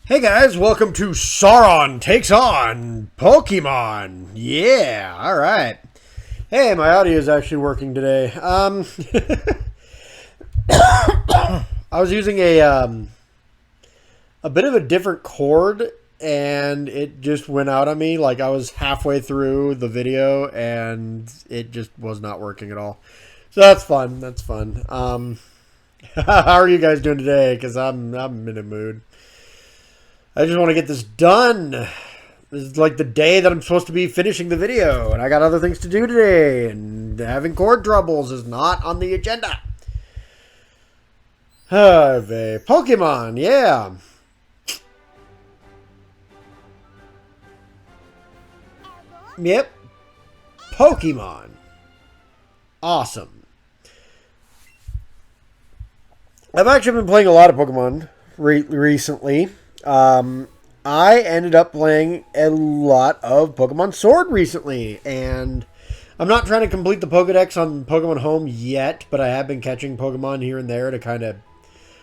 Hey guys, welcome to Sauron Takes On Pokemon. Yeah, alright. Hey, my audio is actually working today. I was using a bit of a different cord and it just went out on me. Like I was halfway through the video and it just was not working at all. So that's fun. That's fun. How are you guys doing today? Because I'm in a mood. I just want to get this done. This is like the day that I'm supposed to be finishing the video, and I got other things to do today, and having cord troubles is not on the agenda. Eevee. Pokemon, yeah. Yep. Pokemon. Awesome. I've actually been playing a lot of Pokemon recently. I ended up playing a lot of Pokemon Sword recently, and I'm not trying to complete the Pokedex on Pokemon Home yet, but I have been catching Pokemon here and there to kind of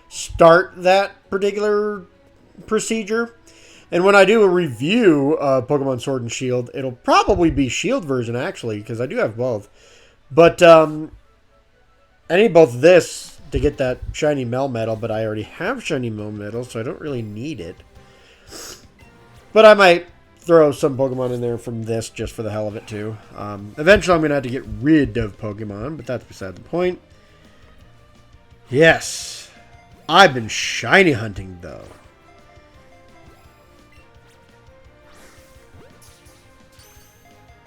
start that particular procedure. And when I do a review of Pokemon Sword and Shield, it'll probably be Shield version, actually, because I do have both. But I need both this to get that shiny Melmetal, but I already have shiny Melmetal, so I don't really need it. But I might throw some Pokemon in there from this just for the hell of it, too. Eventually, I'm going to have to get rid of Pokemon, but that's beside the point. Yes. I've been shiny hunting, though.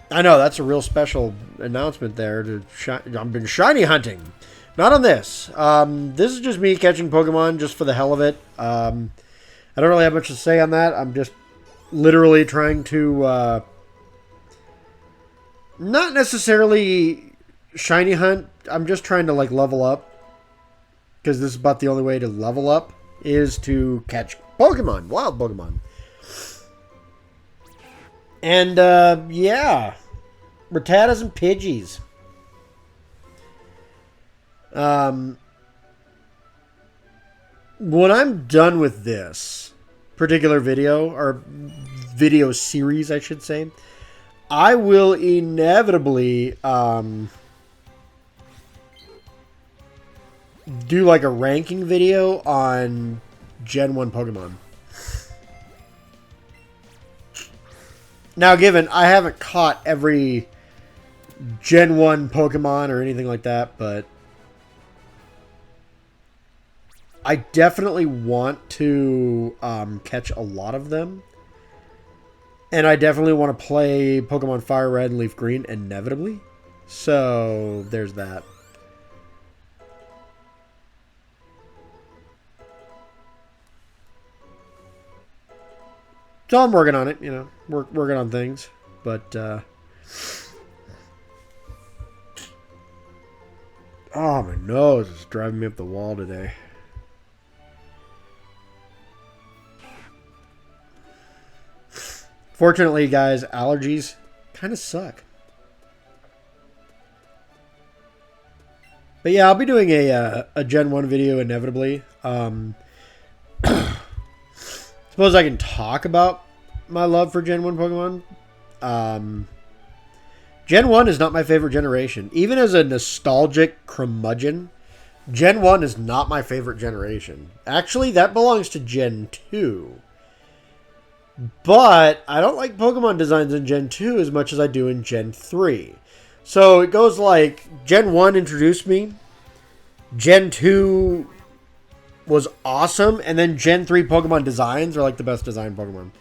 I know, that's a real special announcement there. I've been shiny hunting. Not on this. This is just me catching Pokemon just for the hell of it. I don't really have much to say on that. I'm just literally trying to not necessarily shiny hunt. I'm just trying to like level up, because this is about the only way to level up is to catch Pokemon, wild Pokemon. And yeah, Rattatas and Pidgeys. When I'm done with this particular video, or video series, I should say, I will inevitably do like a ranking video on Gen 1 Pokemon. Now, given I haven't caught every Gen 1 Pokemon or anything like that, but I definitely want to catch a lot of them. And I definitely want to play Pokemon Fire Red and Leaf Green inevitably. So, there's that. So I'm working on it, you know, working on things. But, oh, my nose is driving me up the wall today. Fortunately, guys, allergies kind of suck. But yeah, I'll be doing a Gen 1 video inevitably. Suppose I can talk about my love for Gen 1 Pokemon. Gen 1 is not my favorite generation. Even as a nostalgic curmudgeon, Gen 1 is not my favorite generation. Actually, that belongs to Gen 2. But I don't like Pokemon designs in Gen 2 as much as I do in Gen 3. So it goes like, Gen 1 introduced me, Gen 2 was awesome, and then Gen 3 Pokemon designs are like the best designed Pokemon.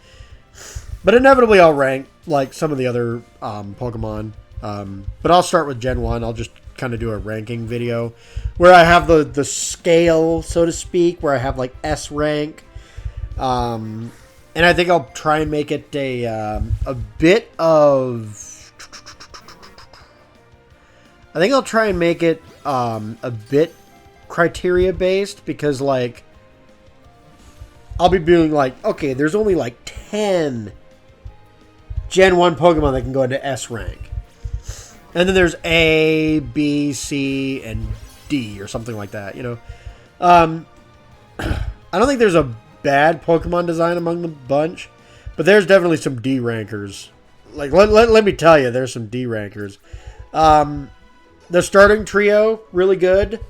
But inevitably I'll rank like some of the other Pokemon. But I'll start with Gen 1. I'll just kind of do a ranking video where I have the scale, so to speak, where I have like S rank. And I think I'll try and make it a bit of... I think I'll try and make it a bit criteria based, because like I'll be doing like, okay, there's only like 10 Gen 1 Pokemon that can go into S rank. And then there's A, B, C, and D or something like that, you know. I don't think there's a bad Pokemon design among the bunch, but there's definitely some D rankers. Like, let me tell you, there's some D rankers. The starting trio, really good.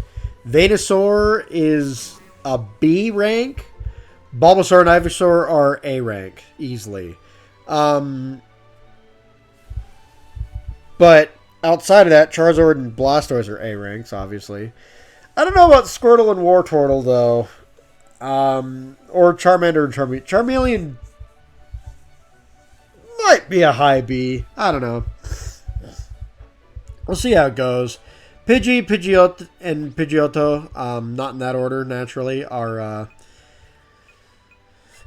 Venusaur is a B rank. Bulbasaur and Ivysaur are A rank, easily. But outside of that, Charizard and Blastoise are A ranks, obviously. I don't know about Squirtle and Wartortle, though. Or Charmander and Charmeleon. Charmeleon might be a high B. I don't know. We'll see how it goes. Pidgey, Pidgeot, and Pidgeotto, not in that order, naturally, are...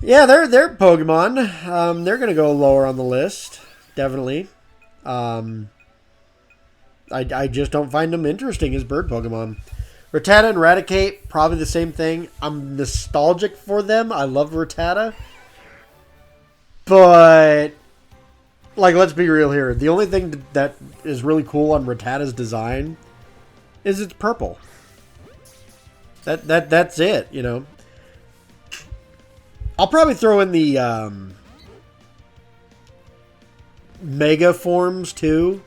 yeah, they're Pokemon. They're going to go lower on the list. Definitely. I just don't find them interesting as bird Pokemon. Rattata and Raticate, probably the same thing. I'm nostalgic for them. I love Rattata. But, like, let's be real here. The only thing that is really cool on Rattata's design is it's purple. That's it, you know. I'll probably throw in the Mega forms, too.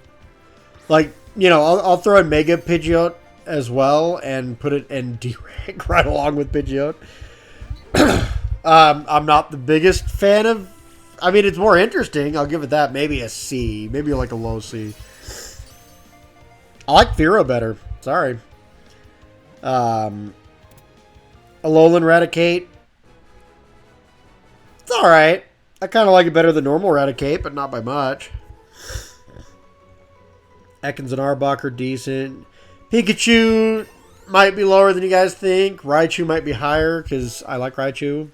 Like, you know, I'll throw in Mega Pidgeot as well and put it in D-Rank right along with Pidgeot. I'm not the biggest fan of... I mean, it's more interesting. I'll give it that. Maybe a C. Maybe like a low C. I like Fearow better. Sorry. Alolan Raticate. It's alright. I kind of like it better than normal Raticate, but not by much. Ekans and Arbok are decent. Pikachu might be lower than you guys think. Raichu might be higher because I like Raichu.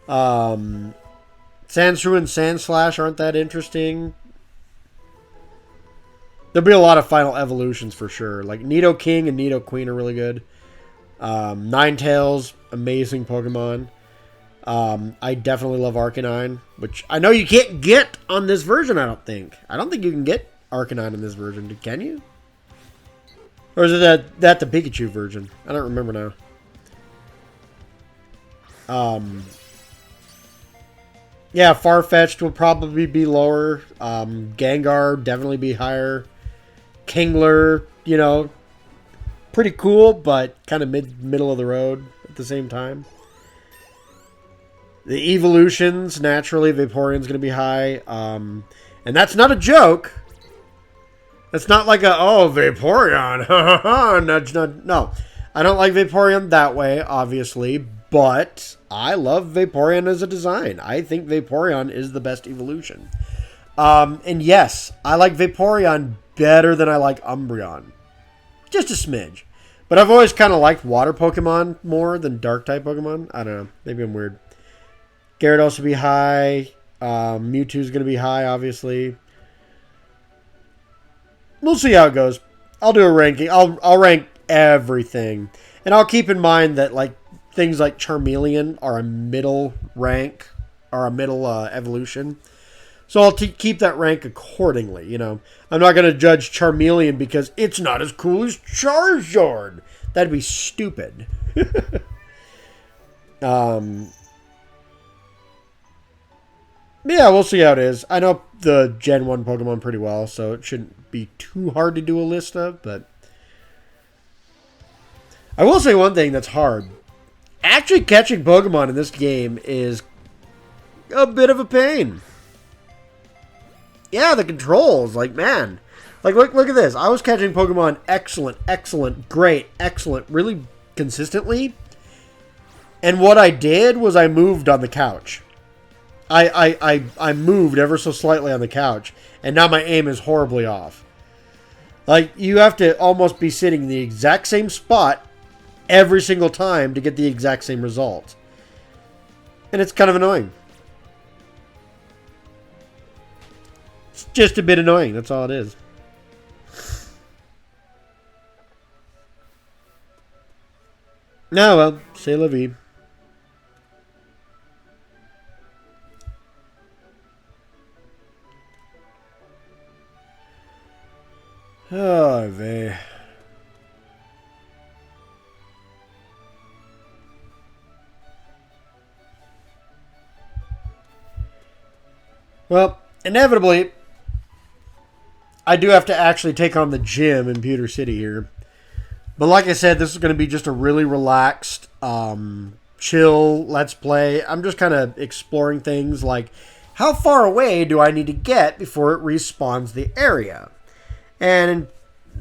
Sandshrew and Sandslash aren't that interesting. There'll be a lot of final evolutions for sure. Like Nidoking and Nidoqueen are really good. Ninetales, amazing Pokemon. I definitely love Arcanine, which I know you can't get on this version, I don't think. I don't think you can get Arcanine in this version. Can you? Or is it that the Pikachu version? I don't remember now. Yeah, Farfetch'd will probably be lower. Gengar definitely be higher. Kingler, you know, pretty cool, but kind of middle of the road at the same time. The evolutions, naturally, Vaporeon's going to be high. And that's not a joke. That's not like a, oh, Vaporeon. Nudge, nudge. No, I don't like Vaporeon that way, obviously. But I love Vaporeon as a design. I think Vaporeon is the best evolution. And yes, I like Vaporeon better than I like Umbreon. Just a smidge. But I've always kind of liked water Pokemon more than dark-type Pokemon. I don't know. Maybe I'm weird. Gyarados will be high. Mewtwo's going to be high, obviously. We'll see how it goes. I'll do a ranking. I'll rank everything. And I'll keep in mind that like things like Charmeleon are a middle rank. Or a middle evolution. So I'll keep that rank accordingly, you know. I'm not going to judge Charmeleon because it's not as cool as Charizard. That'd be stupid. Yeah, we'll see how it is. I know the Gen 1 Pokemon pretty well, so it shouldn't be too hard to do a list of, but... I will say one thing that's hard. Actually catching Pokemon in this game is a bit of a pain. Yeah, the controls, like, man. Like, look at this. I was catching Pokemon excellent, great, excellent, really consistently. And what I did was I moved on the couch. I moved ever so slightly on the couch, and now my aim is horribly off. Like, you have to almost be sitting in the exact same spot every single time to get the exact same result. And it's kind of annoying. It's just a bit annoying, that's all it is. No, well, c'est la vie. Oh, Eevee. Well, inevitably, I do have to actually take on the gym in Pewter City here. But like I said, this is going to be just a really relaxed, chill let's play. I'm just kind of exploring things like how far away do I need to get before it respawns the area? And in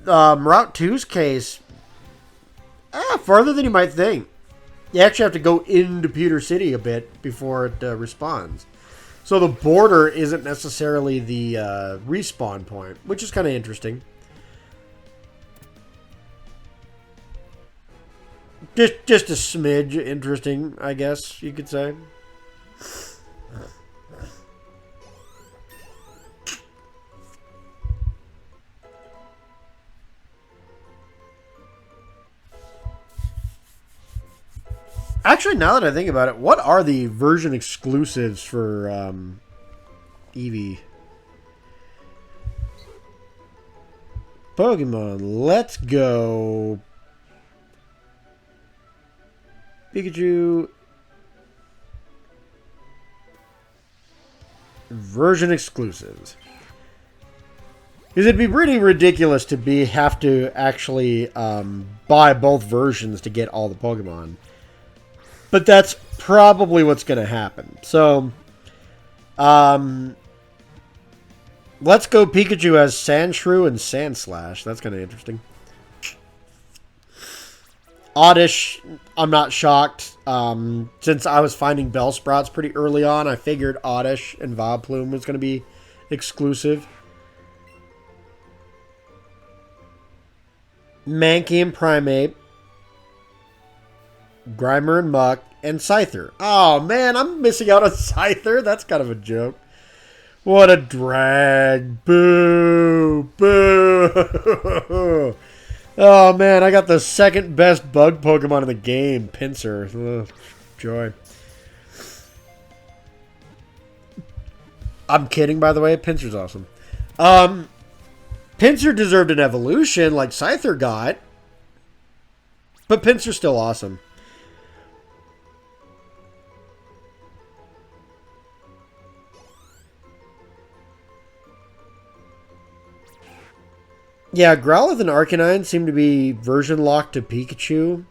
Route 2's case, farther than you might think. You actually have to go into Pewter City a bit before it respawns. So the border isn't necessarily the respawn point, which is kind of interesting. Just a smidge interesting, I guess you could say. Actually, now that I think about it, what are the version exclusives for Eevee? Pokemon, let's go. Pikachu. Version exclusives. Because it'd be pretty ridiculous to have to actually buy both versions to get all the Pokemon. But that's probably what's going to happen. So, let's go Pikachu as Sandshrew and Sandslash. That's kind of interesting. Oddish, I'm not shocked. Since I was finding Bellsprouts pretty early on, I figured Oddish and Vileplume was going to be exclusive. Mankey and Primeape. Grimer and Muck, and Scyther. Oh, man, I'm missing out on Scyther. That's kind of a joke. What a drag. Boo. Boo. Oh, man, I got the second best bug Pokemon in the game, Pinsir. Ugh, joy. I'm kidding, by the way. Pinsir's awesome. Pinsir deserved an evolution like Scyther got, but Pinsir's still awesome. Yeah, Growlithe and Arcanine seem to be version locked to Pikachu.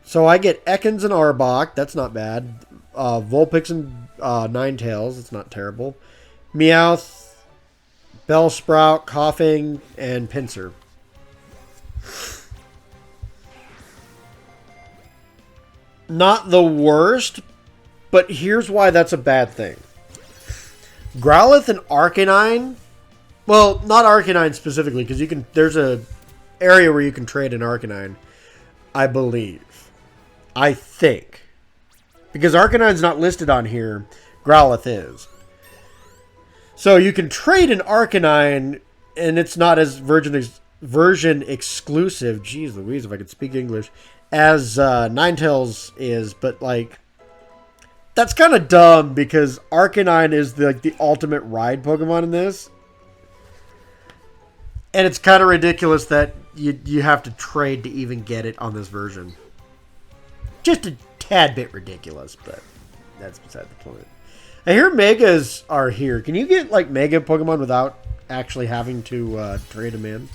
So I get Ekans and Arbok. That's not bad. Vulpix and Ninetales. That's not terrible. Meowth, Bellsprout, Coughing, and Pinsir. Not the worst, but here's why that's a bad thing. Growlithe and Arcanine, well, not Arcanine specifically, because there's a area where you can trade an Arcanine, I believe. I think. Because Arcanine's not listed on here, Growlithe is. So you can trade an Arcanine, and it's not as version exclusive, jeez Louise, if I could speak English, as Ninetales is, but like, that's kind of dumb because Arcanine is the ultimate ride Pokemon in this. And it's kind of ridiculous that you have to trade to even get it on this version. Just a tad bit ridiculous, but that's beside the point. I hear Megas are here. Can you get like Mega Pokemon without actually having to trade them in?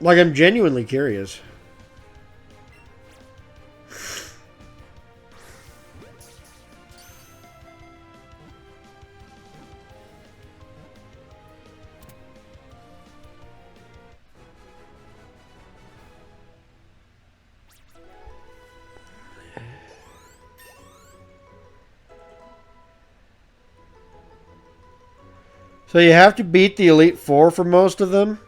Like, I'm genuinely curious. So you have to beat the Elite Four for most of them?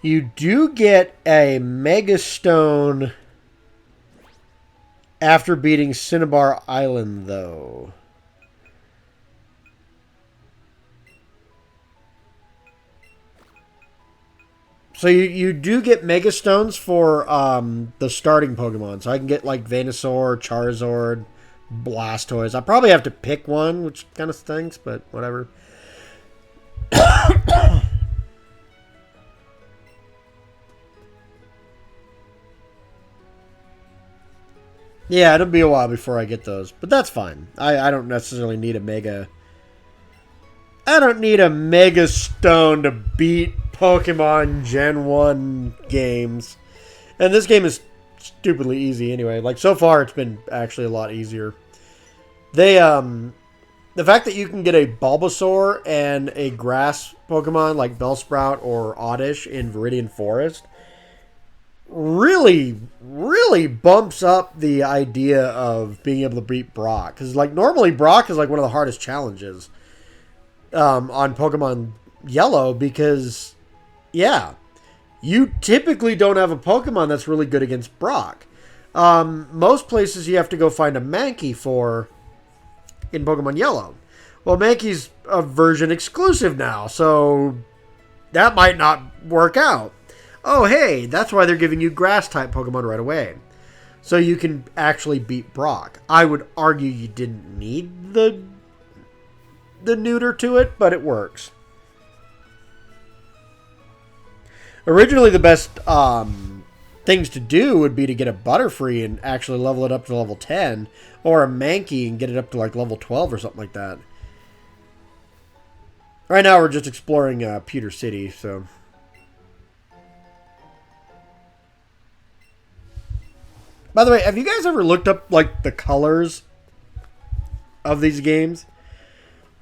You do get a Mega Stone after beating Cinnabar Island, though. So you do get Mega Stones for the starting Pokemon. So I can get like Venusaur, Charizard, Blastoise. I probably have to pick one, which kind of stinks, but whatever. Yeah, it'll be a while before I get those, but that's fine. I don't necessarily need a Mega. I don't need a Mega Stone to beat Pokemon Gen 1 games. And this game is stupidly easy anyway. Like, so far, it's been actually a lot easier. They, the fact that you can get a Bulbasaur and a grass Pokemon like Bellsprout or Oddish in Viridian Forest really, really bumps up the idea of being able to beat Brock. Because, like, normally Brock is, like, one of the hardest challenges on Pokemon Yellow because, yeah, you typically don't have a Pokemon that's really good against Brock. Most places you have to go find a Mankey for in Pokemon Yellow. Well, Mankey's a version exclusive now, so that might not work out. Oh, hey, that's why they're giving you Grass-type Pokemon right away. So you can actually beat Brock. I would argue you didn't need the neuter to it, but it works. Originally, the best things to do would be to get a Butterfree and actually level it up to level 10, or a Mankey and get it up to like level 12 or something like that. Right now, we're just exploring Pewter City, so. By the way, have you guys ever looked up like the colors of these games?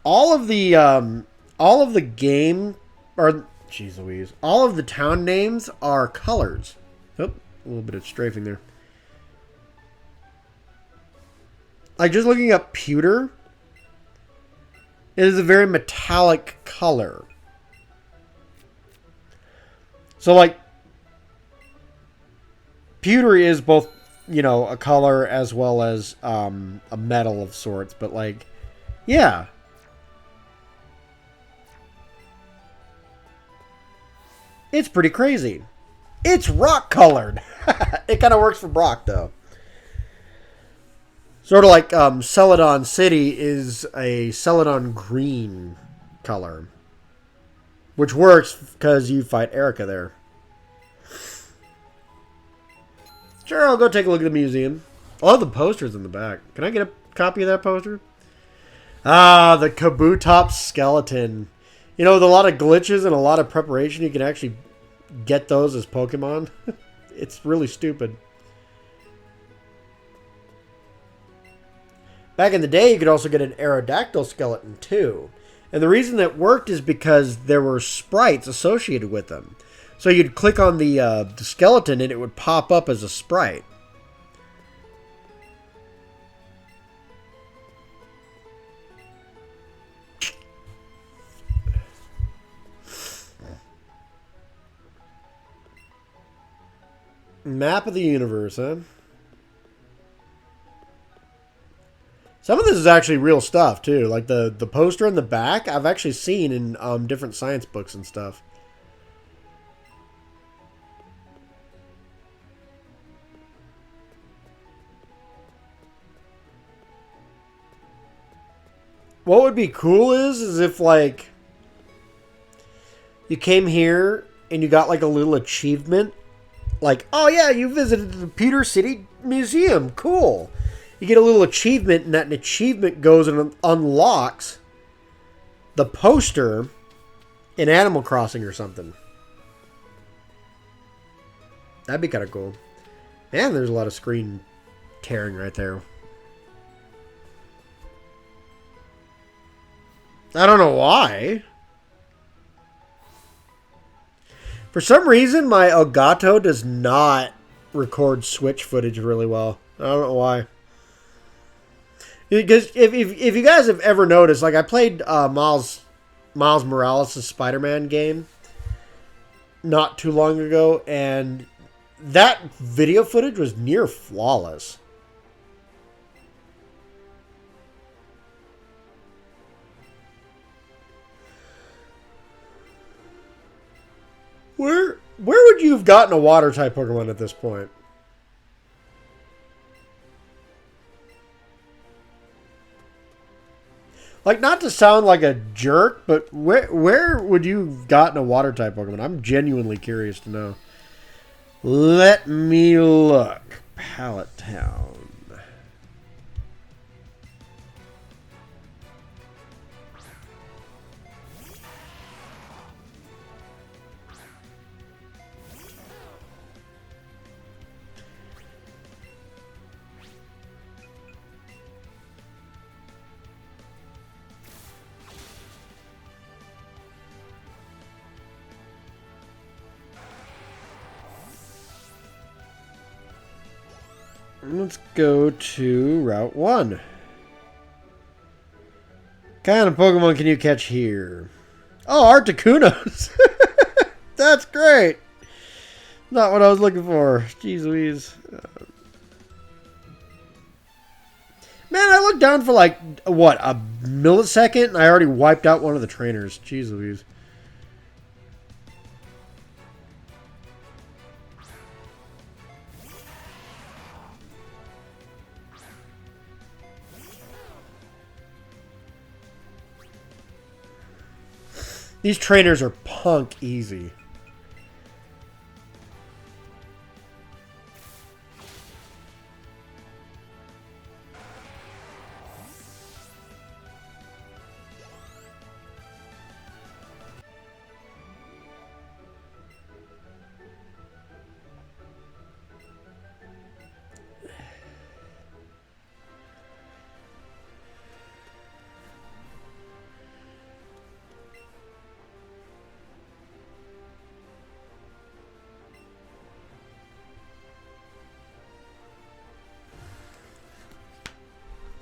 All of the game, or jeez Louise, all of the town names are colors. Oh, a little bit of strafing there. Like, just looking up pewter, it is a very metallic color. So, like, pewter is both, you know, a color as well as a metal of sorts. But, like, yeah. It's pretty crazy. It's rock colored. It kind of works for Brock, though. Sort of like Celadon City is a Celadon green color. Which works because you fight Erica there. Sure, I'll go take a look at the museum. I love the posters in the back. Can I get a copy of that poster? Ah, the Kabutops skeleton. You know, with a lot of glitches and a lot of preparation, you can actually get those as Pokemon. It's really stupid. Back in the day, you could also get an Aerodactyl skeleton, too. And the reason that worked is because there were sprites associated with them. So you'd click on the skeleton and it would pop up as a sprite. Map of the universe, huh? Some of this is actually real stuff, too. Like the poster in the back, I've actually seen in different science books and stuff. What would be cool is if, like, you came here and you got, like, a little achievement. Like, oh, yeah, you visited the Pewter City Museum. Cool. You get a little achievement, and that achievement goes and unlocks the poster in Animal Crossing or something. That'd be kind of cool. Man, there's a lot of screen tearing right there. I don't know why. For some reason, my Elgato does not record Switch footage really well. I don't know why. Because if you guys have ever noticed, like I played Miles Morales' Spider-Man game not too long ago, and that video footage was near flawless. Where would you have gotten a water-type Pokemon at this point? Like, not to sound like a jerk, but where would you have gotten a water-type Pokemon? I'm genuinely curious to know. Let me look. Pallet Town. Let's go to Route 1. What kind of Pokemon can you catch here? Oh, Articunos! That's great! Not what I was looking for. Jeez Louise. Man, I looked down for like, what, a millisecond? And I already wiped out one of the trainers. Jeez Louise. These trainers are punk easy.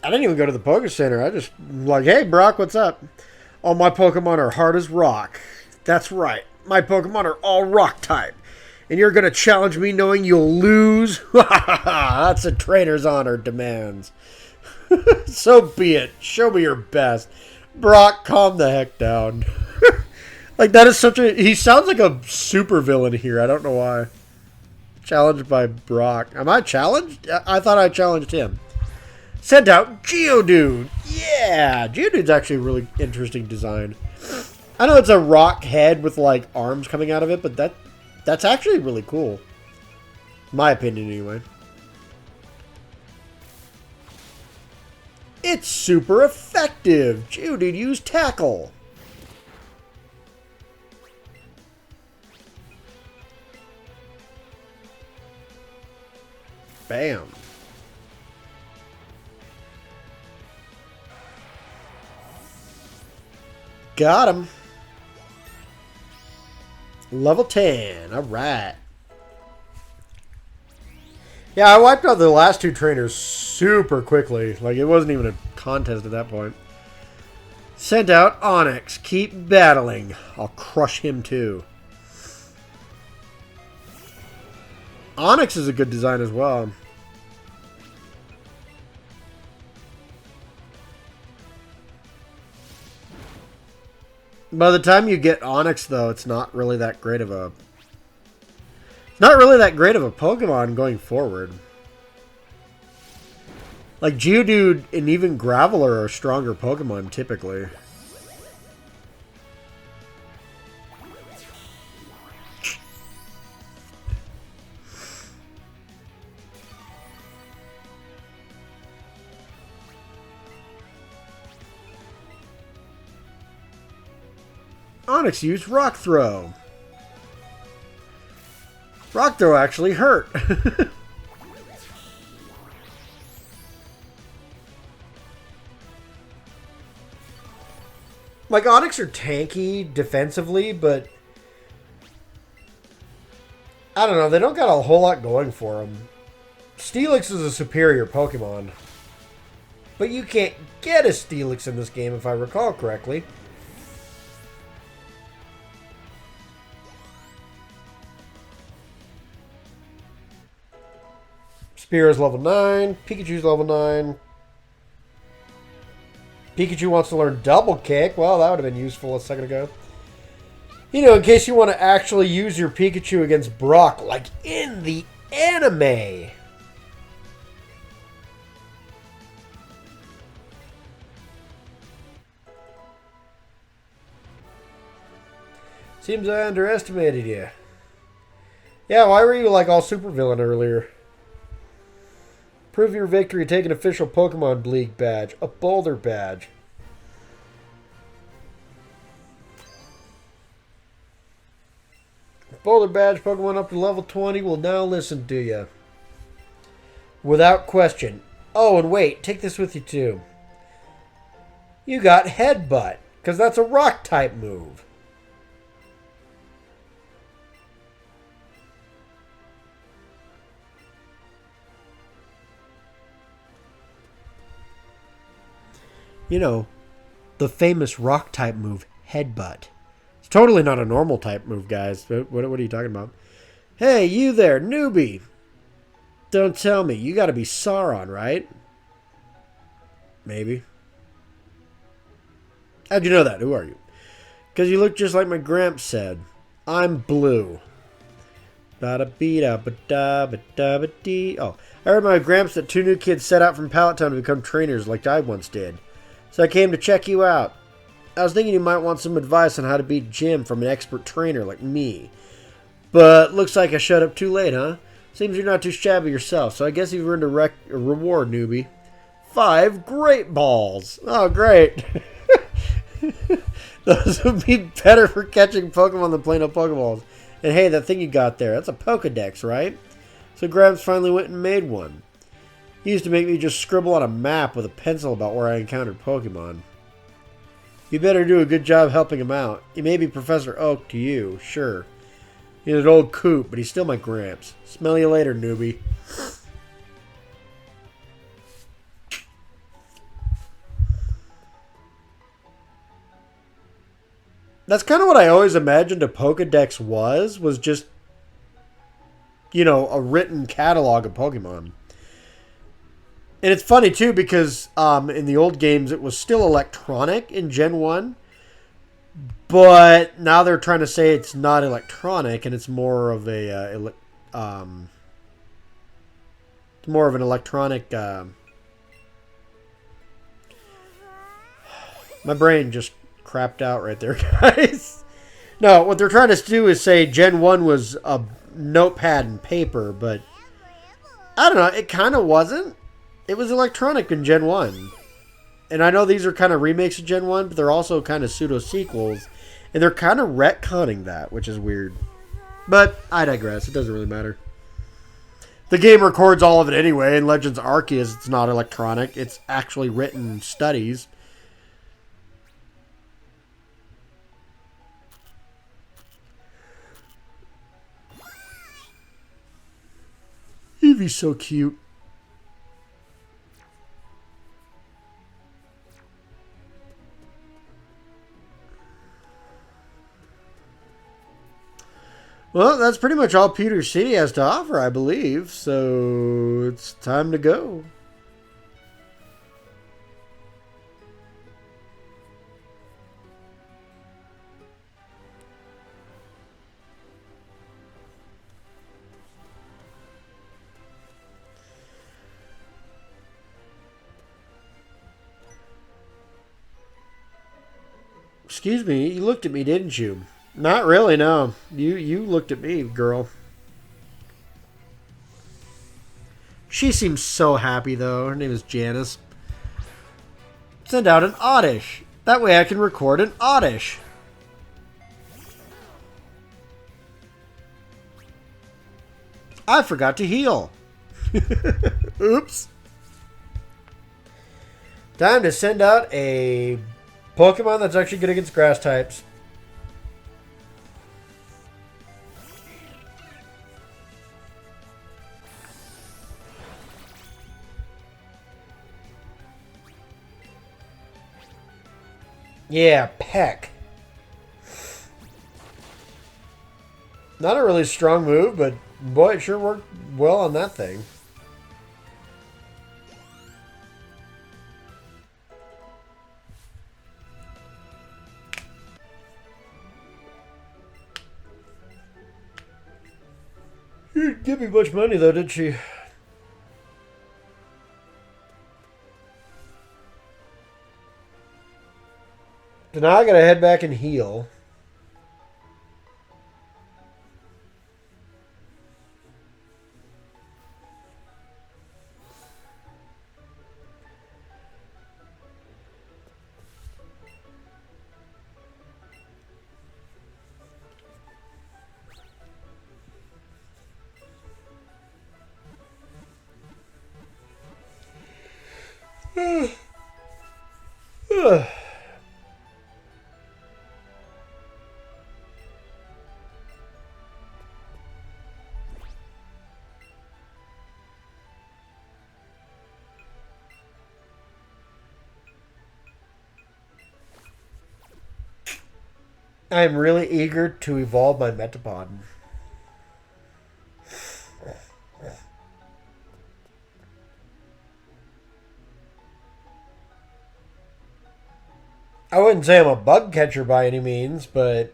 I didn't even go to the Poké Center. I just like, hey, Brock, what's up? All my Pokemon are hard as rock. That's right. My Pokemon are all rock type. And you're going to challenge me knowing you'll lose? That's a trainer's honor demands. So be it. Show me your best. Brock, calm the heck down. Like, that is such a... He sounds like a super villain here. I don't know why. Challenged by Brock. Am I challenged? I thought I challenged him. Sent out Geodude. Yeah, Geodude's actually a really interesting design. I know it's a rock head with like arms coming out of it, but that's actually really cool. My opinion, anyway. It's super effective. Geodude used Tackle. Bam. Got him. Level 10. All right. Yeah, I wiped out the last two trainers super quickly. Like, it wasn't even a contest at that point. Sent out Onyx. Keep battling. I'll crush him too. Onyx is a good design as well. By the time you get Onyx, though, it's not really that great of a... It's not really that great of a Pokemon going forward. Like, Geodude and even Graveler are stronger Pokemon, typically. Onyx used Rock Throw. Rock Throw actually hurt. Like, Onyx are tanky defensively, but I don't know. They don't got a whole lot going for them. Steelix is a superior Pokemon. But you can't get a Steelix in this game, if I recall correctly. Spearow's level 9. Pikachu's level 9. Pikachu wants to learn Double Kick. Well, that would have been useful a second ago. You know, in case you want to actually use your Pikachu against Brock, like in the anime. Seems I underestimated you. Yeah, why were you like all supervillain earlier? Prove your victory, take an official Pokemon League badge. A Boulder badge. Boulder badge Pokemon up to level 20 will now listen to you. Without question. Oh, and wait, take this with you too. You got Headbutt, because that's a rock type move. You know, the famous rock type move, Headbutt. It's totally not a normal type move, guys. What are you talking about? Hey, you there, newbie. Don't tell me. You gotta be Sauron, right? Maybe. How'd you know that? Who are you? Because you look just like my Gramps said. I'm blue. Ba-da-bee-da-ba-da-ba-da-ba-dee. Oh, I heard my Gramps that 2 new kids set out from Pallet Town to become trainers like I once did. So I came to check you out. I was thinking you might want some advice on how to beat Jim from an expert trainer like me. But looks like I showed up too late, huh? Seems you're not too shabby yourself, so I guess you've earned a reward, newbie. 5 great balls. Oh, great. Those would be better for catching Pokemon than plain old Pokeballs. And hey, that thing you got there, that's a Pokedex, right? So Gramps finally went and made one. He used to make me just scribble on a map with a pencil about where I encountered Pokemon. You better do a good job helping him out. He may be Professor Oak to you, sure. He's an old coot, but he's still my Gramps. Smell you later, newbie. That's kind of what I always imagined a Pokedex was just, you know, a written catalog of Pokemon. And it's funny, too, because in the old games, it was still electronic in Gen 1. But now they're trying to say it's not electronic, and it's more of a... more of an electronic... my brain just crapped out right there, guys. No, what they're trying to do is say Gen 1 was a notepad and paper, but... I don't know, it kind of wasn't. It was electronic in Gen 1. And I know these are kind of remakes of Gen 1, but they're also kind of pseudo-sequels. And they're kind of retconning that, which is weird. But I digress. It doesn't really matter. The game records all of it anyway, and Legends Arceus, it's not electronic. It's actually written studies. Eevee's so cute. Well, that's pretty much all Pewter City has to offer, I believe. So it's time to go. Excuse me, you looked at me, didn't you? Not really, no. You looked at me, girl. She seems so happy, though. Her name is Janice. Send out an Oddish. That way I can record an Oddish. I forgot to heal. Oops. Time to send out a Pokemon that's actually good against grass types. Yeah, Peck. Not a really strong move, but boy, it sure worked well on that thing. She didn't give me much money, though, did she? So now I gotta head back and heal. I'm really eager to evolve my Metapod. I wouldn't say I'm a bug catcher by any means, but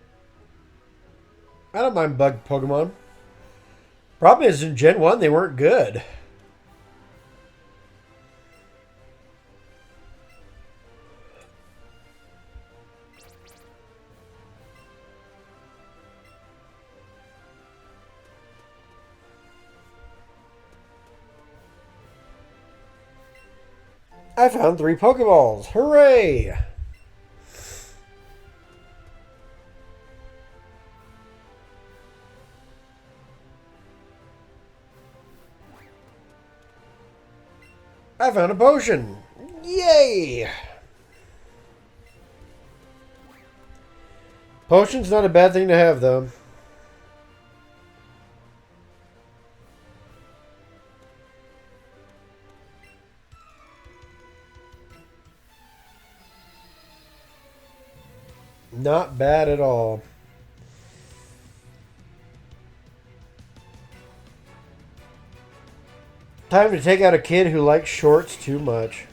I don't mind bug Pokemon. Problem is, in Gen 1, they weren't good. I found 3 Pokeballs. Hooray! I found a potion. Yay! Potion's not a bad thing to have, though. Not bad at all. Time to take out a kid who likes shorts too much.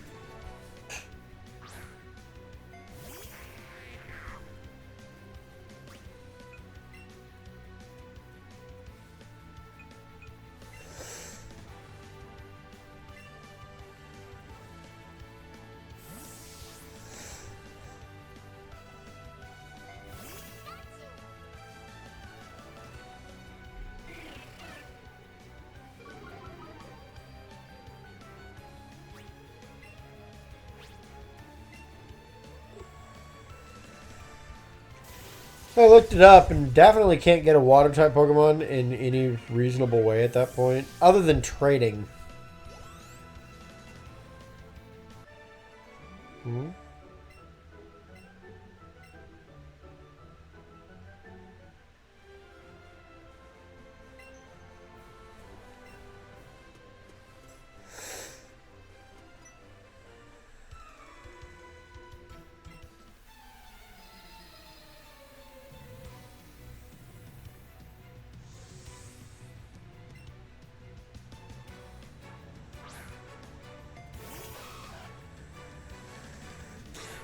I looked it up and definitely can't get a water type Pokemon in any reasonable way at that point, other than trading. Hmm?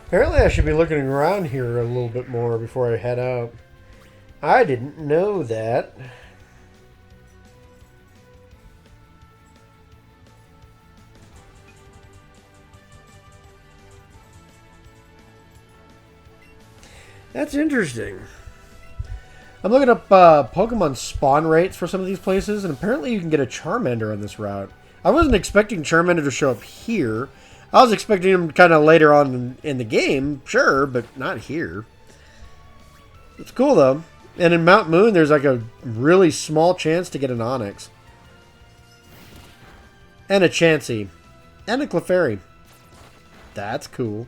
Apparently I should be looking around here a little bit more before I head out. I didn't know that. That's interesting. I'm looking up Pokemon spawn rates for some of these places, and apparently you can get a Charmander on this route. I wasn't expecting Charmander to show up here. I was expecting him kind of later on in the game, sure, but not here. It's cool, though. And in Mount Moon, there's like a really small chance to get an Onix. And a Chansey. And a Clefairy. That's cool.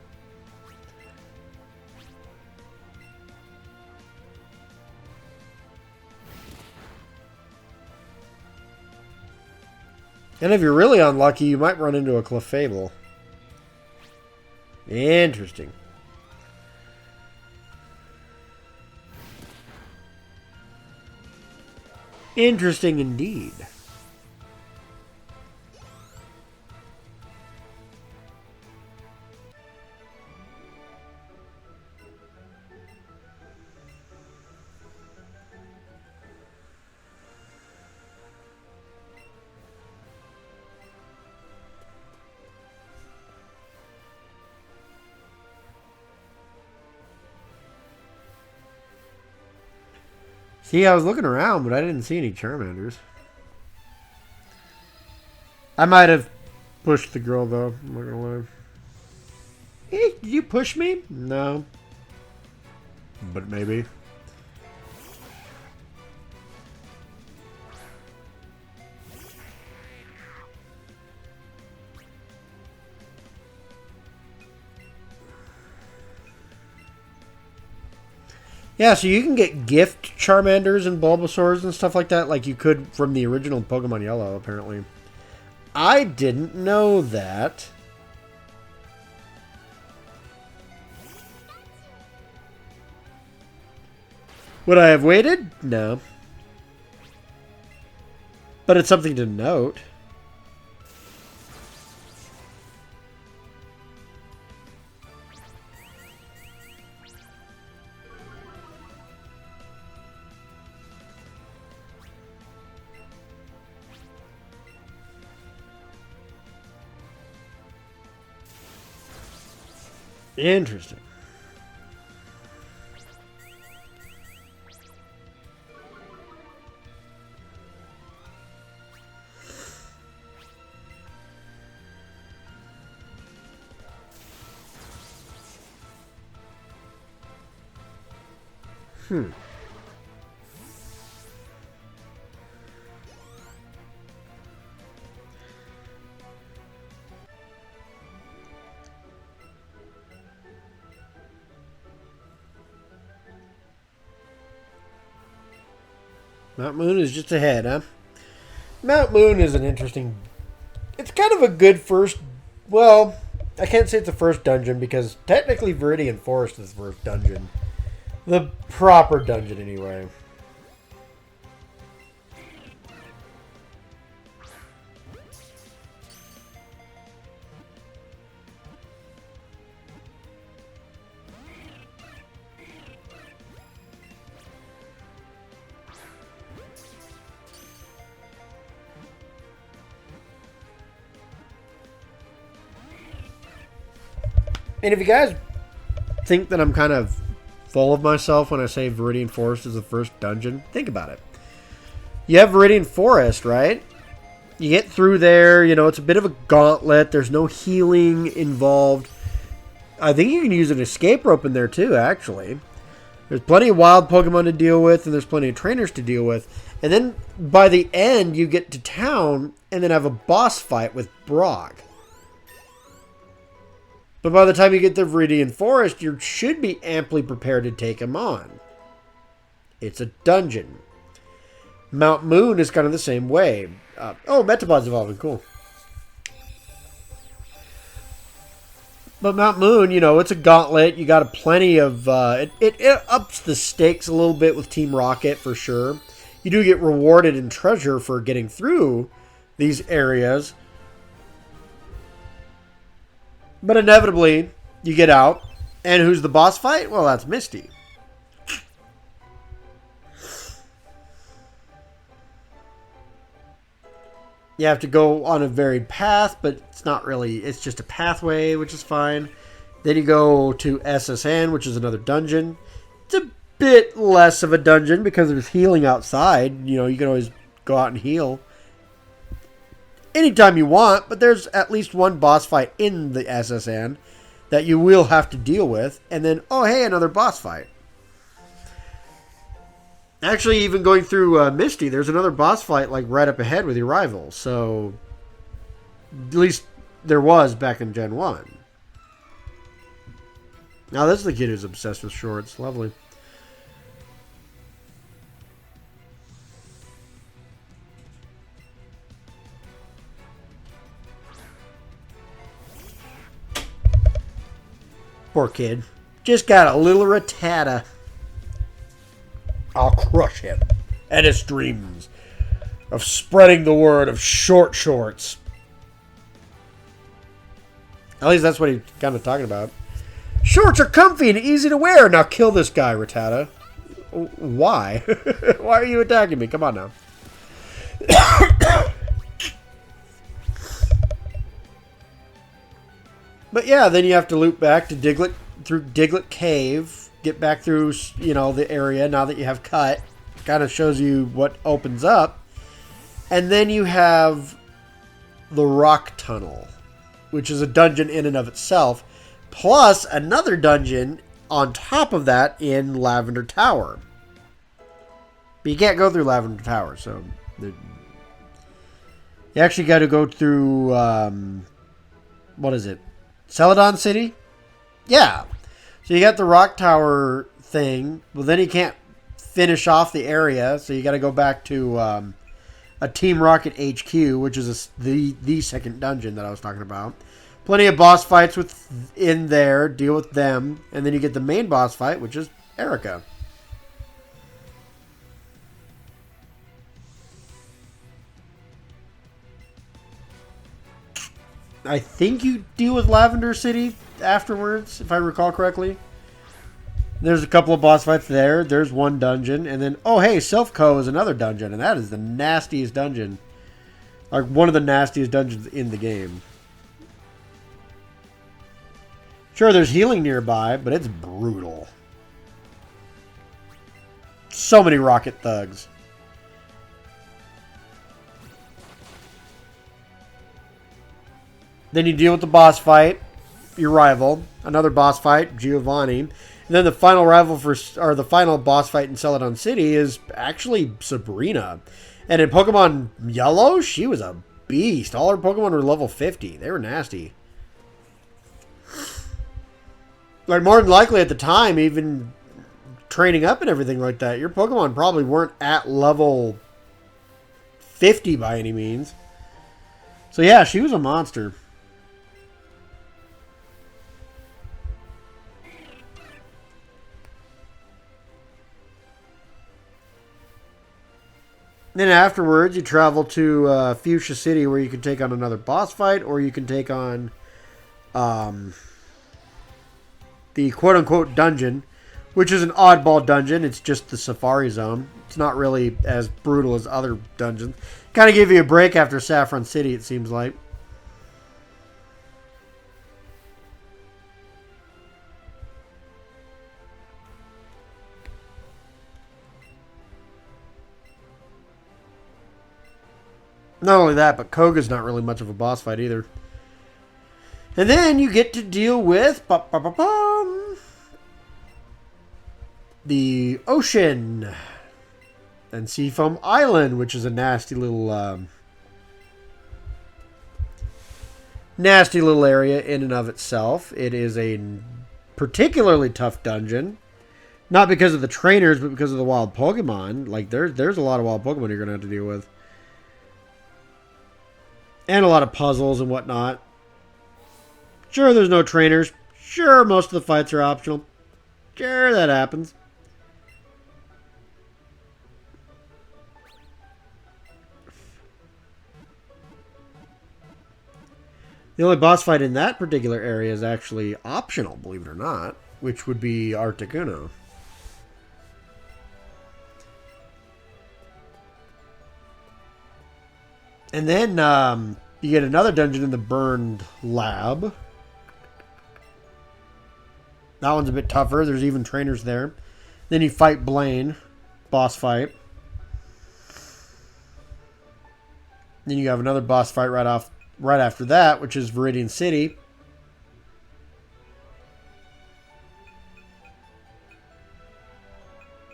And if you're really unlucky, you might run into a Clefable. Interesting. Interesting indeed. See, I was looking around, but I didn't see any Charmanders. I might have pushed the girl, though. I'm not gonna lie. Hey, did you push me? No. But maybe. Yeah, so you can get gift Charmanders and Bulbasaurs and stuff like that, like you could from the original Pokemon Yellow, apparently. I didn't know that. Would I have waited? No. But it's something to note. Interesting. Mount Moon is just ahead, huh? Mount Moon is an interesting... It's kind of a good first... Well, I can't say it's the first dungeon because technically Viridian Forest is the first dungeon. The proper dungeon, anyway. And if you guys think that I'm kind of full of myself when I say Viridian Forest is the first dungeon, think about it. You have Viridian Forest, right? You get through there, you know, it's a bit of a gauntlet. There's no healing involved. I think you can use an escape rope in there too, actually. There's plenty of wild Pokemon to deal with, and there's plenty of trainers to deal with. And then by the end, you get to town and then have a boss fight with Brock. But by the time you get to Viridian Forest, you should be amply prepared to take him on. It's a dungeon. Mount Moon is kind of the same way. Oh, Metapod's evolving. Cool. But Mount Moon, you know, it's a gauntlet. You got plenty of... It ups the stakes a little bit with Team Rocket, for sure. You do get rewarded in treasure for getting through these areas. But inevitably, you get out. And who's the boss fight? Well, that's Misty. You have to go on a varied path, but it's not really... It's just a pathway, which is fine. Then you go to SSN, which is another dungeon. It's a bit less of a dungeon because there's healing outside. You know, you can always go out and heal anytime you want, but there's at least one boss fight in the SSN that you will have to deal with. And then, oh, hey, another boss fight. Actually, even going through Misty, there's another boss fight like right up ahead with your rival. So, at least there was back in Gen 1. Now, this is the kid who's obsessed with shorts. Lovely. Poor kid. Just got a little Rattata. I'll crush him and his dreams of spreading the word of short shorts. At least that's what he's kind of talking about. Shorts are comfy and easy to wear. Now kill this guy, Rattata. Why? Why are you attacking me? Come on now. But yeah, then you have to loop back to Diglett, through Diglett Cave, get back through, you know, the area now that you have Cut. kind of shows you what opens up. And then you have the Rock Tunnel, which is a dungeon in and of itself, plus another dungeon on top of that in Lavender Tower. But you can't go through Lavender Tower, so you actually got to go through, what is it? Celadon City? Yeah. So you got the Rock Tower thing. Well, then you can't finish off the area, so you got to go back to a Team Rocket HQ, which is the second dungeon that I was talking about. Plenty of boss fights in there. Deal with them. And then you get the main boss fight, which is Erica. I think you deal with Lavender City afterwards, if I recall correctly. There's a couple of boss fights there. There's one dungeon. And then, oh, hey, Silphco is another dungeon. And that is the nastiest dungeon. Like, one of the nastiest dungeons in the game. Sure, there's healing nearby, but it's brutal. So many rocket thugs. Then you deal with the boss fight, your rival. Another boss fight, Giovanni. And then the final the final boss fight in Celadon City is actually Sabrina. And in Pokemon Yellow, she was a beast. All her Pokemon were level 50. They were nasty. Like, more than likely at the time, even training up and everything like that, your Pokemon probably weren't at level 50 by any means. So yeah, she was a monster. Then afterwards, you travel to Fuchsia City, where you can take on another boss fight, or you can take on the quote-unquote dungeon, which is an oddball dungeon. It's just the Safari Zone. It's not really as brutal as other dungeons. Kind of give you a break after Saffron City, it seems like. Not only that, but Koga's not really much of a boss fight either. And then you get to deal with the ocean and Seafoam Island, which is a nasty little area in and of itself. It is a particularly tough dungeon, not because of the trainers, but because of the wild Pokemon. Like, there's a lot of wild Pokemon you're gonna have to deal with. And a lot of puzzles and whatnot. Sure, there's no trainers. Sure, most of the fights are optional. Sure, that happens. The only boss fight in that particular area is actually optional, believe it or not, which would be Articuno. And then you get another dungeon in the Burned Lab. That one's a bit tougher. There's even trainers there. Then you fight Blaine. Boss fight. Then you have another boss fight right after that, which is Viridian City.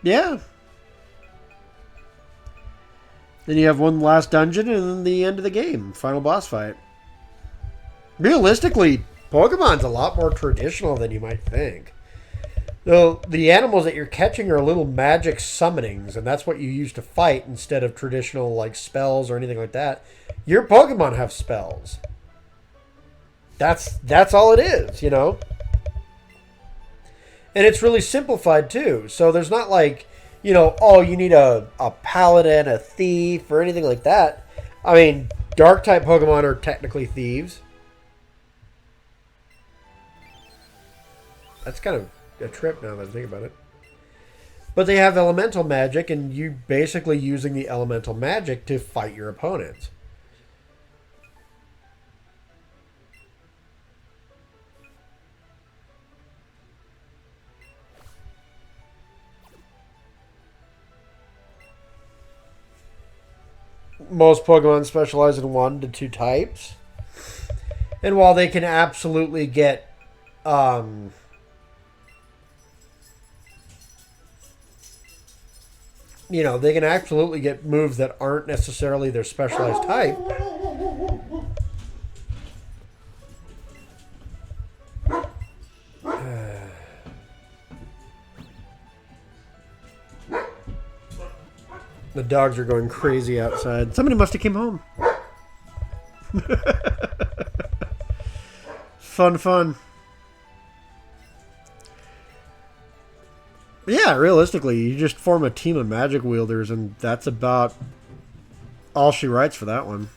Yeah. Then you have one last dungeon and then the end of the game. Final boss fight. Realistically, Pokemon's a lot more traditional than you might think. Though the animals that you're catching are little magic summonings, and that's what you use to fight instead of traditional like spells or anything like that. Your Pokemon have spells. That's all it is, you know? And it's really simplified too. So there's not like, you know, oh, you need a paladin, a thief, or anything like that. I mean, Dark-type Pokemon are technically thieves. That's kind of a trip now that I think about it. But they have elemental magic, and you basically using the elemental magic to fight your opponents. most Pokemon specialize in 1 to 2 types. And while they can absolutely get they can absolutely get moves that aren't necessarily their specialized type. The dogs are going crazy outside. Somebody must have came home. Fun. Yeah, realistically, you just form a team of magic wielders, and that's about all she writes for that one.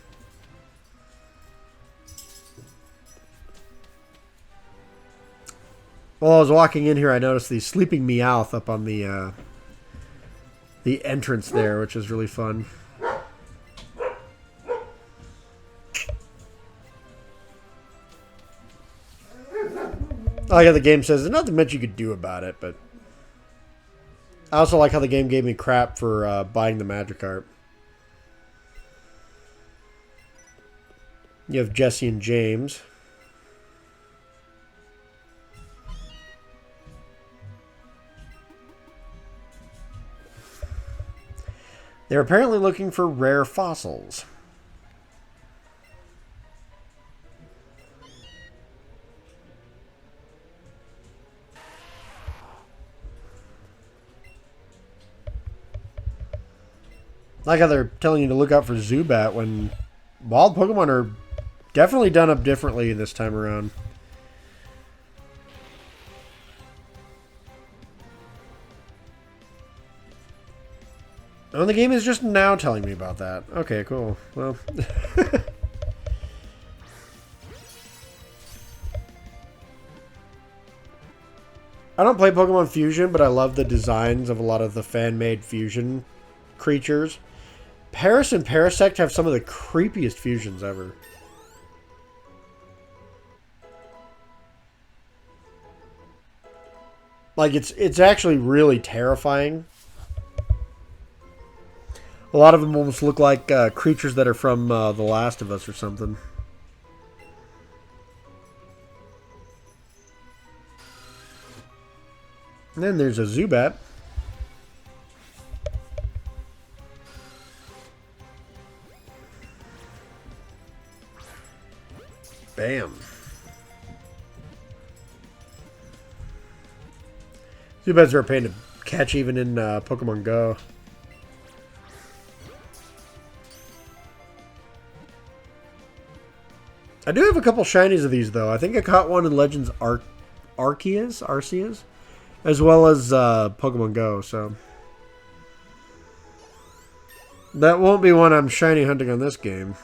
While I was walking in here, I noticed the sleeping Meowth up on the entrance there, which is really fun. I like how the game says there's nothing much you could do about it, but I also like how the game gave me crap for buying the Magikarp. You have Jesse and James. They're apparently looking for rare fossils. I like how they're telling you to look out for Zubat when wild Pokemon are definitely done up differently this time around. Oh, the game is just now telling me about that. Okay, cool. Well. I don't play Pokemon Fusion, but I love the designs of a lot of the fan-made fusion creatures. Paris and Parasect have some of the creepiest fusions ever. Like, it's actually really terrifying. A lot of them almost look like creatures that are from The Last of Us or something. And then there's a Zubat. Bam. Zubats are a pain to catch even in Pokemon Go. I do have a couple shinies of these, though. I think I caught one in Legends Arceus, as well as Pokemon Go, so that won't be one I'm shiny hunting on this game.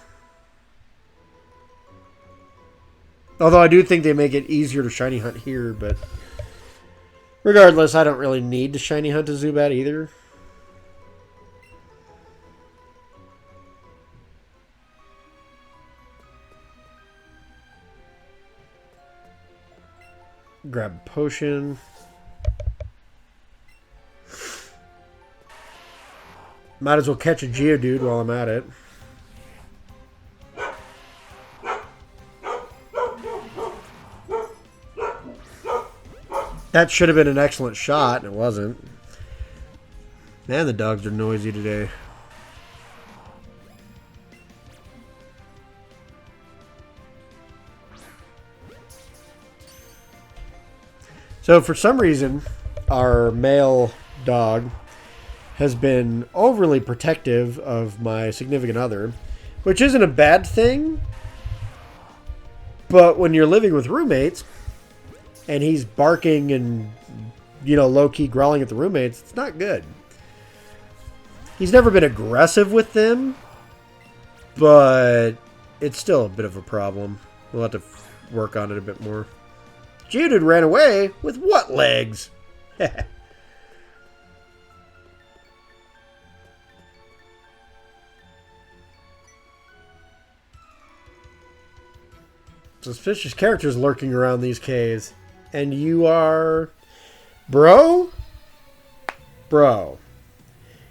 Although I do think they make it easier to shiny hunt here, but regardless, I don't really need to shiny hunt a Zubat either. Grab a potion. Might as well catch a Geodude while I'm at it. That should have been an excellent shot, and it wasn't. Man, the dogs are noisy today. So for some reason, our male dog has been overly protective of my significant other, which isn't a bad thing. But when you're living with roommates, and he's barking and, low-key growling at the roommates, it's not good. He's never been aggressive with them, but it's still a bit of a problem. We'll have to work on it a bit more. Geodude ran away with what legs? Suspicious characters lurking around these caves. And you are... Bro? Bro.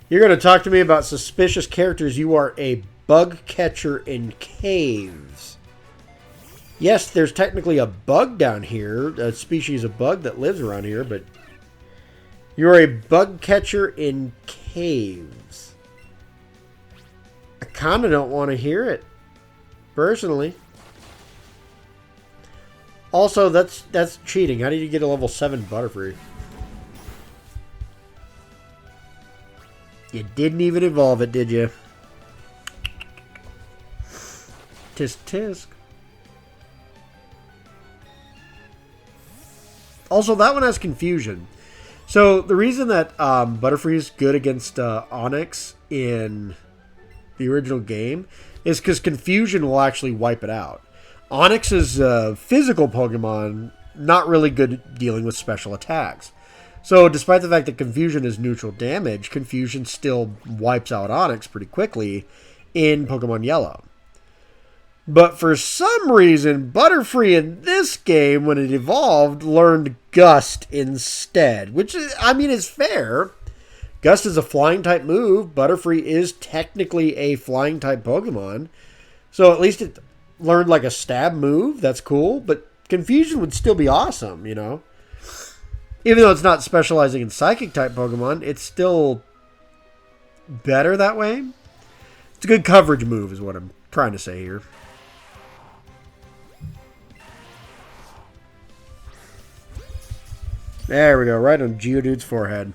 You're going to talk to me about suspicious characters. You are a bug catcher in caves. Yes, there's technically a bug down here, a species of bug that lives around here, but you're a bug catcher in caves. I kind of don't want to hear it, personally. Also, that's cheating. How did you get a level 7 Butterfree? You didn't even evolve it, did you? Tisk tisk. Also, that one has confusion. So, the reason that Butterfree is good against Onyx in the original game is because confusion will actually wipe it out. Onyx is a physical Pokemon, not really good at dealing with special attacks. So, despite the fact that confusion is neutral damage, confusion still wipes out Onyx pretty quickly in Pokemon Yellow. But for some reason, Butterfree in this game, when it evolved, learned Gust instead. Which, is fair. Gust is a flying-type move. Butterfree is technically a flying-type Pokemon. So at least it learned like a stab move. That's cool. But Confusion would still be awesome, you know? Even though it's not specializing in Psychic-type Pokemon, it's still better that way. It's a good coverage move is what I'm trying to say here. There we go, right on Geodude's forehead.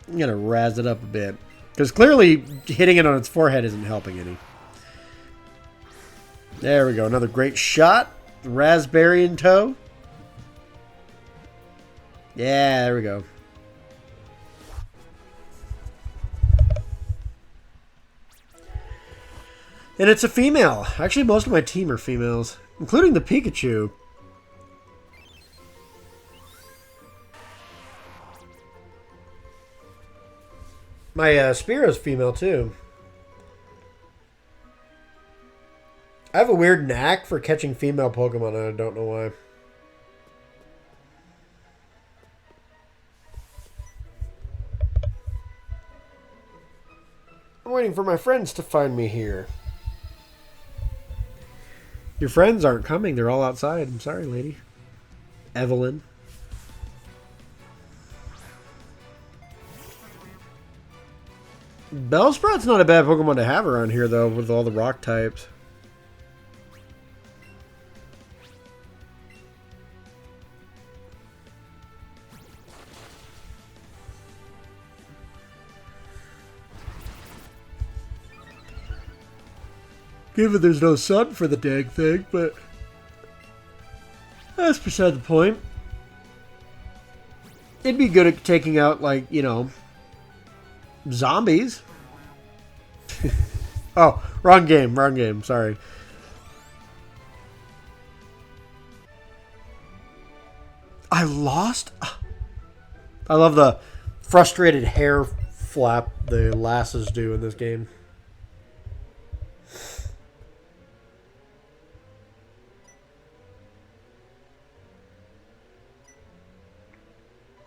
I'm going to razz it up a bit. Because clearly hitting it on its forehead isn't helping any. There we go, another great shot. Raspberry in tow. Yeah, there we go. And it's a female. Actually, most of my team are females, including the Pikachu. My Spearow's female, too. I have a weird knack for catching female Pokemon, and I don't know why. I'm waiting for my friends to find me here. Your friends aren't coming. They're all outside. I'm sorry, lady. Evelyn. Bellsprout's not a bad Pokemon to have around here, though, with all the rock types. Given there's no sun for the dang thing, but that's beside the point. It'd be good at taking out, like, you know, zombies. Oh, wrong game, sorry. I lost? I love the frustrated hair flap the lasses do in this game.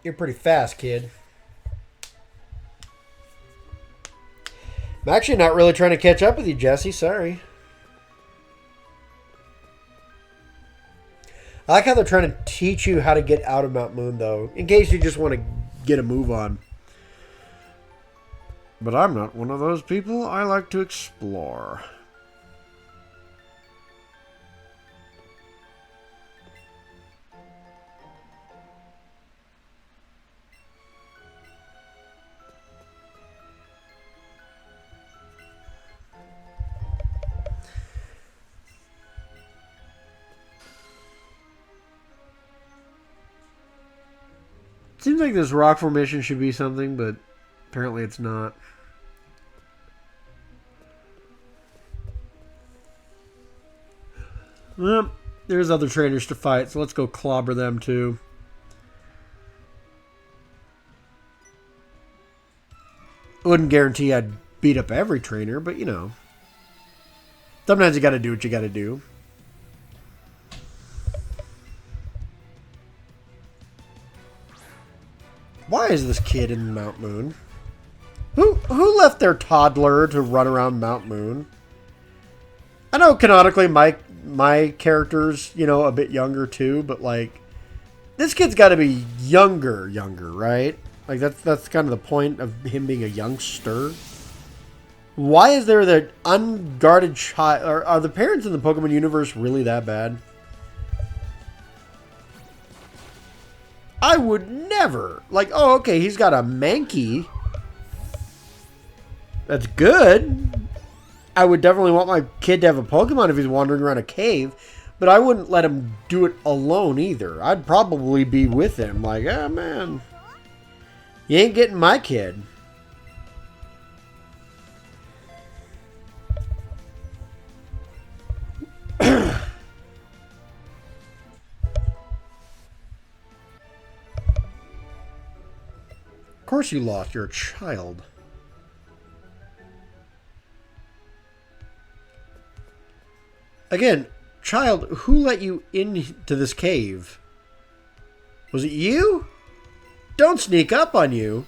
You're pretty fast, kid. I'm actually not really trying to catch up with you, Jesse. Sorry. I like how they're trying to teach you how to get out of Mount Moon, though, in case you just want to get a move on. But I'm not one of those people. I like to explore. Seems like this rock formation should be something, but apparently it's not. Well, there's other trainers to fight, so let's go clobber them too. I wouldn't guarantee I'd beat up every trainer, but you know. Sometimes you gotta do what you gotta do. Why is this kid in Mount Moon? Who left their toddler to run around Mount Moon? I know canonically my character's, you know, a bit younger too, but like this kid's got to be younger, right? Like that's kind of the point of him being a youngster. Why is there that unguarded child? Are the parents in the Pokemon universe really that bad? I would never. Like, oh, okay, he's got a Mankey. That's good. I would definitely want my kid to have a Pokemon if he's wandering around a cave, but I wouldn't let him do it alone either. I'd probably be with him, like, ah, man, you ain't getting my kid. Of course you lost. You're a child. Again, child, who let you into this cave? Was it you? Don't sneak up on you.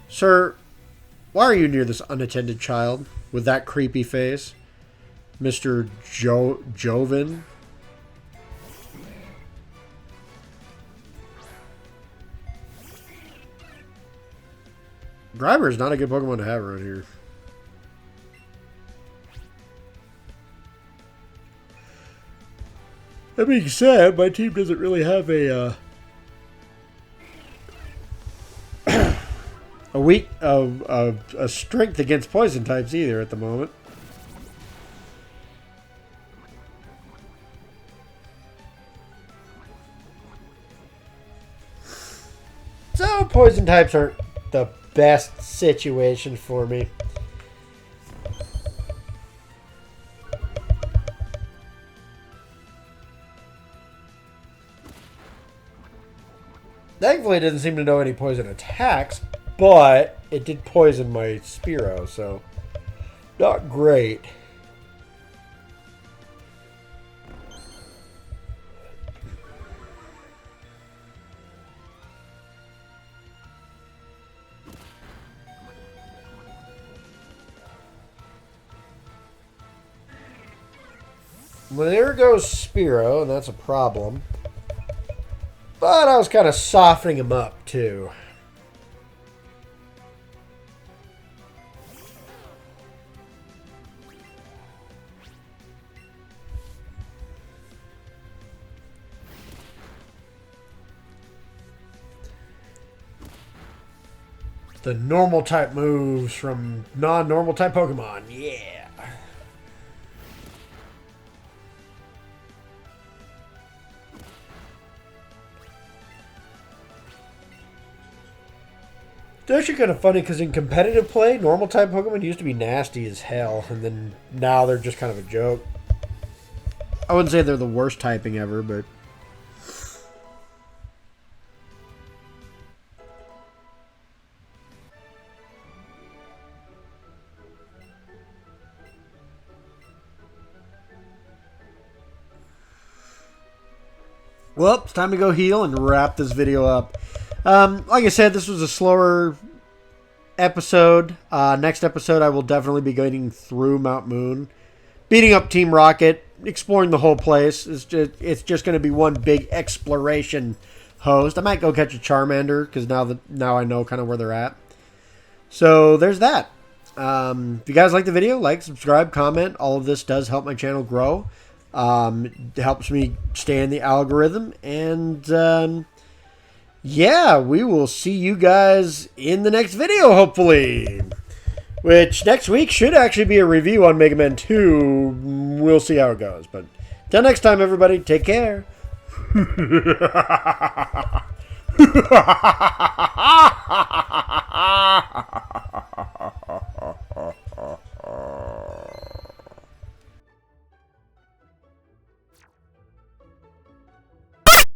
Sir, why are you near this unattended child with that creepy face? Mr. Joven? Grimer is not a good Pokemon to have around here. That being said, my team doesn't really have a a strength against poison types either at the moment. So poison types aren't the best situation for me. Thankfully, it doesn't seem to know any poison attacks, but it did poison my Spearow, so not great. Well, there goes Spearow, and that's a problem. But I was kind of softening him up, too. The normal type moves from non-normal type Pokemon. Yeah. It's actually kind of funny because in competitive play, normal type Pokemon used to be nasty as hell, and then now they're just kind of a joke. I wouldn't say they're the worst typing ever, but... Well, it's time to go heal and wrap this video up. Like I said, this was a slower episode. Next episode, I will definitely be going through Mount Moon, beating up Team Rocket, exploring the whole place. It's just going to be one big exploration host. I might go catch a Charmander because now I know kind of where they're at. So there's that. If you guys like the video, like, subscribe, comment. All of this does help my channel grow. It helps me stay in the algorithm, and yeah, we will see you guys in the next video, hopefully. Which next week should actually be a review on Mega Man 2. We'll see how it goes. But till next time, everybody, take care.